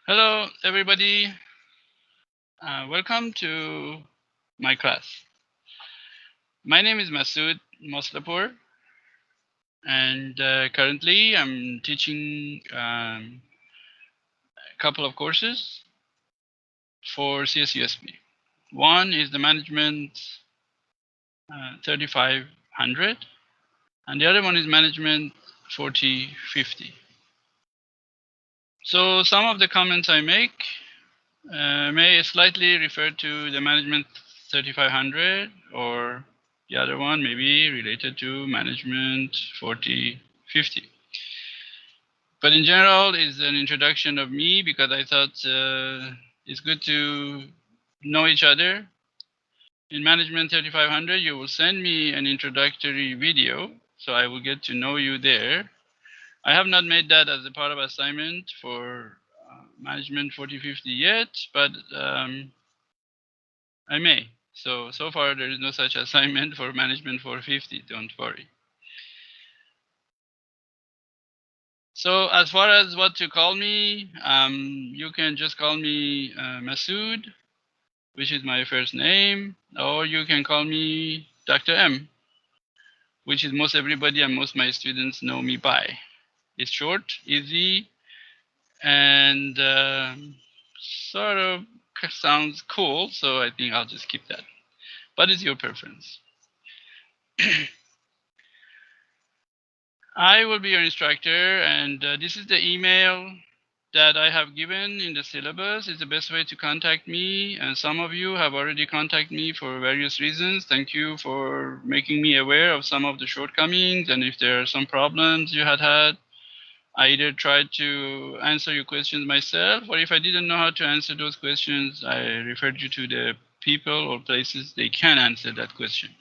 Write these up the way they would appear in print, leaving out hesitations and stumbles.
Hello, everybody. Welcome to my class. My name is Masood Moslapur, and currently I'm teaching a couple of courses for CSUSB. One is the Management 3500, and the other one is Management 4050. So some of the comments I make may slightly refer to the Management 3500, or the other one may be related to Management 4050. But in general, it's an introduction of me because I thought it's good to know each other. In Management 3500, you will send me an introductory video, so I will get to know you there. I have not made that as a part of assignment for Management 4050 yet, but I may. So far there is no such assignment for Management 450, don't worry. So as far as what to call me, you can just call me Masood, which is my first name, or you can call me Dr. M, which is most everybody and most my students know me by. It's short, easy, and sort of sounds cool, so I think I'll just keep that. But it's your preference. I will be your instructor, and this is the email that I have given in the syllabus. It's the best way to contact me, and some of you have already contacted me for various reasons. Thank you for making me aware of some of the shortcomings, and if there are some problems you had, I either tried to answer your questions myself, or if I didn't know how to answer those questions, I referred you to the people or places they can answer that question.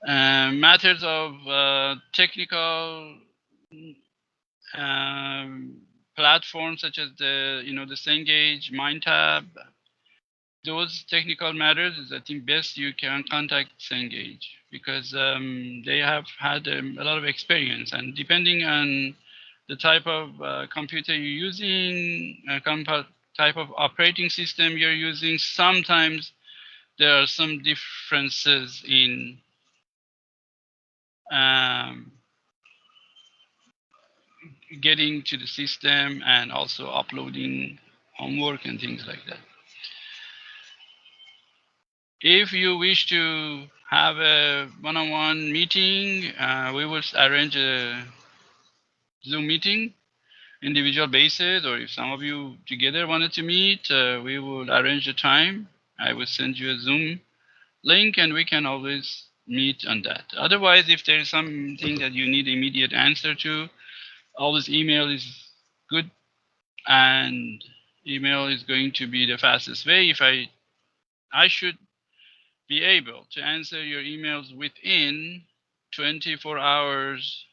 Matters of technical platforms such as the the Cengage, MindTab, those technical matters is I think best you can contact Cengage because they have had a lot of experience, and depending on the type of computer you're using, type of operating system you're using, sometimes there are some differences in um, getting to the system and also uploading homework and things like that. If you wish to have a one-on-one meeting, we will arrange a Zoom meeting, individual basis, or if some of you together wanted to meet, we will arrange a time. I will send you a Zoom link and we can always meet on that. Otherwise, if there is something that you need immediate answer to, always email is good, and email is going to be the fastest way. If I should be able to answer your emails within 24 hours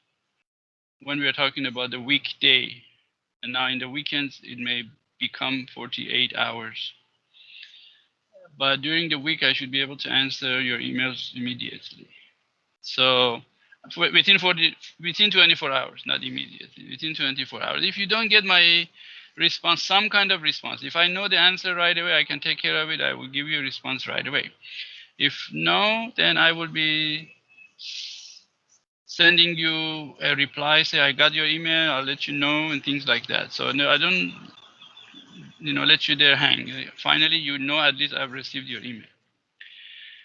when we are talking about the weekday. And now in the weekends, it may become 48 hours. But during the week, I should be able to answer your emails immediately. So within 24 hours, not immediately, within 24 hours. If you don't get my response, some kind of response, if I know the answer right away, I can take care of it. I will give you a response right away. If no, then I will be sending you a reply, say I got your email, I'll let you know, and things like that. So no, I don't, let you there hang. Finally, you know at least I've received your email.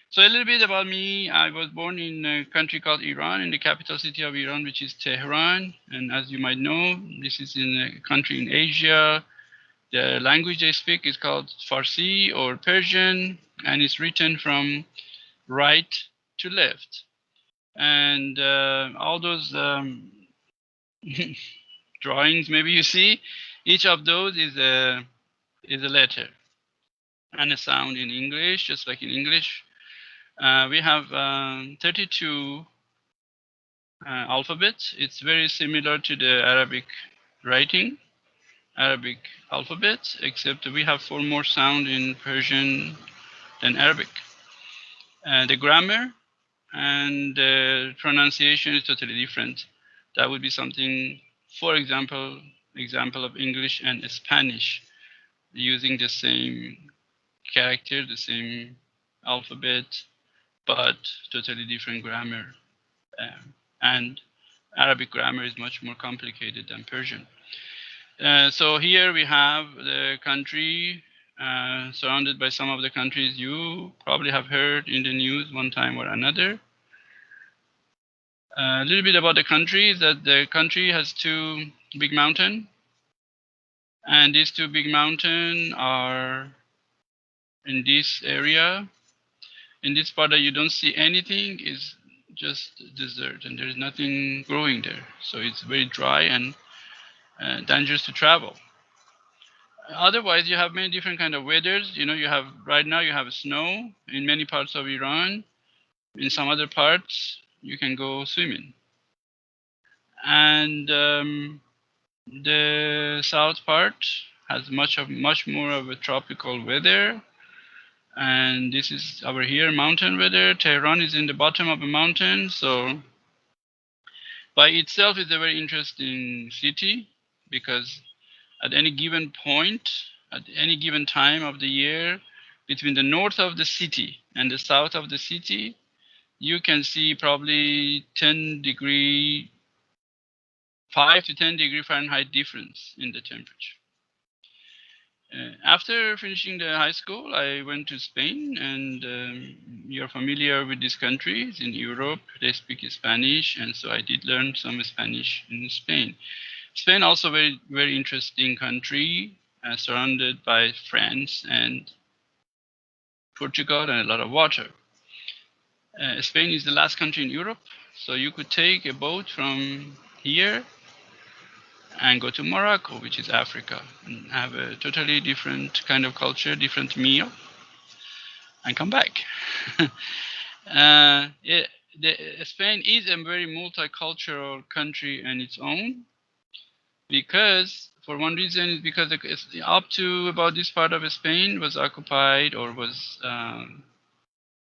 So a little bit about me. I was born in a country called Iran, in the capital city of Iran, which is Tehran. And as you might know, this is in a country in Asia. The language they speak is called Farsi or Persian, and it's written from right to left. And all those drawings maybe you see, each of those is a letter and a sound in English, just like in English. We have 32 alphabets. It's very similar to the Arabic writing, Arabic alphabet, except we have 4 more sound in Persian than Arabic. The grammar and the pronunciation is totally different. That would be something, for example, example of English and Spanish using the same character, the same alphabet, but totally different grammar. And Arabic grammar is much more complicated than Persian. So here we have the country surrounded by some of the countries you probably have heard in the news one time or another. A little bit about the country is that the country has two big mountains, and these two big mountains are in this area. In this part that you don't see anything is just desert, and there's nothing growing there. So it's very dry and dangerous to travel. Otherwise, you have many different kind of weathers. You know, you have right now you have snow in many parts of Iran. In some other parts, you can go swimming. And the south part has much more of a tropical weather. And this is over here mountain weather. Tehran is in the bottom of a mountain, so by itself is a very interesting city because at any given point, at any given time of the year, between the north of the city and the south of the city, you can see probably 5 to 10 degree Fahrenheit difference in the temperature. After finishing the high school, I went to Spain, and you're familiar with these countries in Europe. They speak Spanish, and so I did learn some Spanish in Spain. Spain also very interesting country, surrounded by France and Portugal and a lot of water. Spain is the last country in Europe, so you could take a boat from here and go to Morocco, which is Africa, and have a totally different kind of culture, different meal, and come back. Spain is a very multicultural country on its own because, for one reason, is because up to about this part of Spain was occupied or was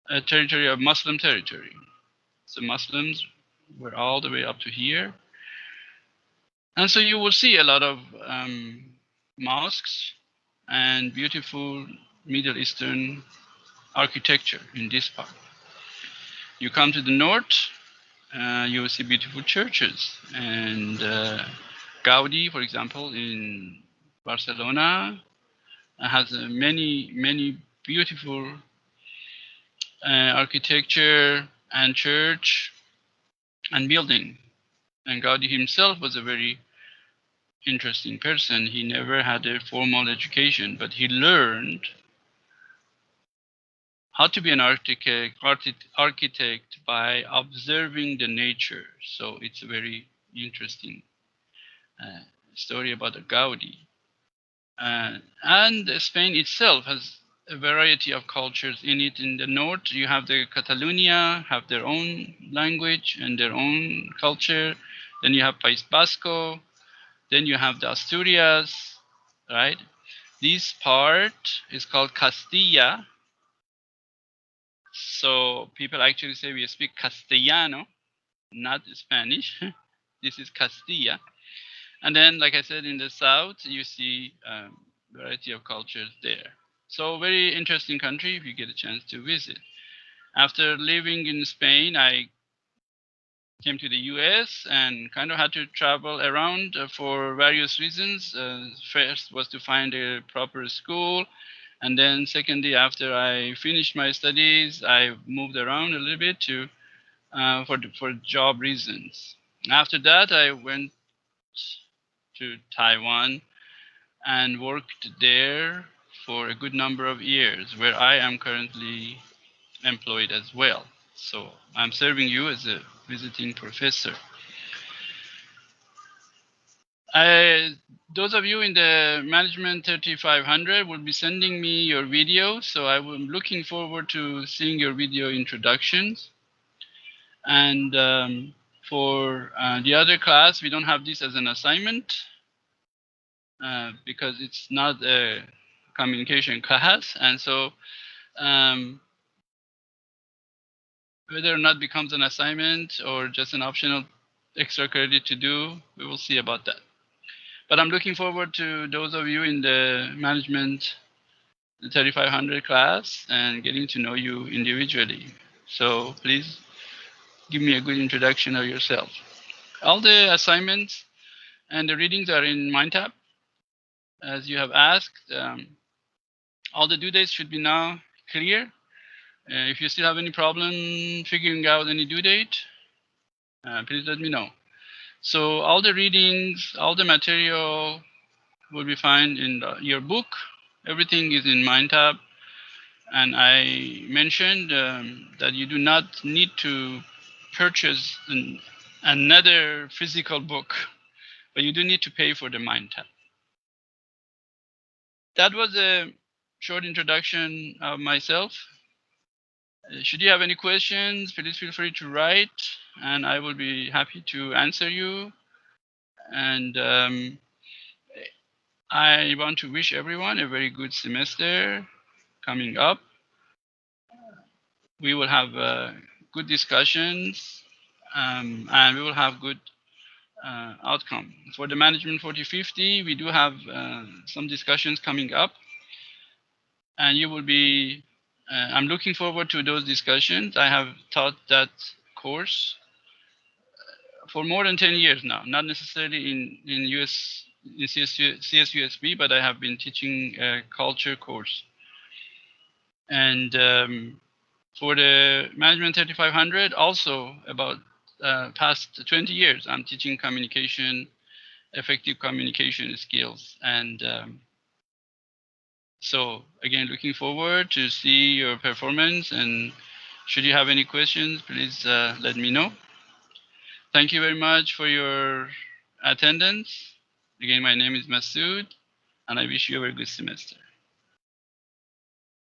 a territory of Muslim territory. So Muslims were all the way up to here. And so you will see a lot of mosques and beautiful Middle Eastern architecture in this part. You come to the north, you will see beautiful churches. And Gaudi, for example, in Barcelona, has many beautiful architecture and church and building. And Gaudi himself was a very interesting person. He never had a formal education, but he learned how to be an architect by observing the nature. So it's a very interesting story about the Gaudi. And Spain itself has a variety of cultures in it. In the north, you have the Catalonia, have their own language and their own culture. Then you have País Vasco. Then you have the Asturias, right? This part is called Castilla. So people actually say we speak Castellano, not Spanish. This is Castilla. And then, like I said, in the south, you see a variety of cultures there. So very interesting country if you get a chance to visit. After living in Spain, I came to the US and kind of had to travel around for various reasons. First was to find a proper school. And then secondly, after I finished my studies, I moved around a little bit for job reasons. After that, I went to Taiwan and worked there for a good number of years, where I am currently employed as well. So I'm serving you as a visiting professor. Those of you in the Management 3500 will be sending me your video, so I'm looking forward to seeing your video introductions. And for the other class, we don't have this as an assignment because it's not a communication class, and so whether or not becomes an assignment or just an optional extra credit to do, we will see about that. But I'm looking forward to those of you in the management 3500 class and getting to know you individually. So please give me a good introduction of yourself. All the assignments and the readings are in MindTap, as you have asked. All the due dates should be now clear. If you still have any problem figuring out any due date, please let me know. So all the readings, all the material will be found in your book. Everything is in MindTap. And I mentioned that you do not need to purchase another physical book, but you do need to pay for the MindTap. That was a short introduction of myself. Should you have any questions, please feel free to write, and I will be happy to answer you. And I want to wish everyone a very good semester coming up. We will have good discussions, and we will have good outcome. For the Management 4050, we do have some discussions coming up, and you will be, I'm looking forward to those discussions. I have taught that course for more than 10 years now, not necessarily in CSUSB, but I have been teaching a culture course. And for the Management 3500, also about past 20 years, I'm teaching communication, effective communication skills. And so again, looking forward to see your performance, and should you have any questions, please let me know. Thank you very much for your attendance. Again, my name is Masood, and I wish you a very good semester.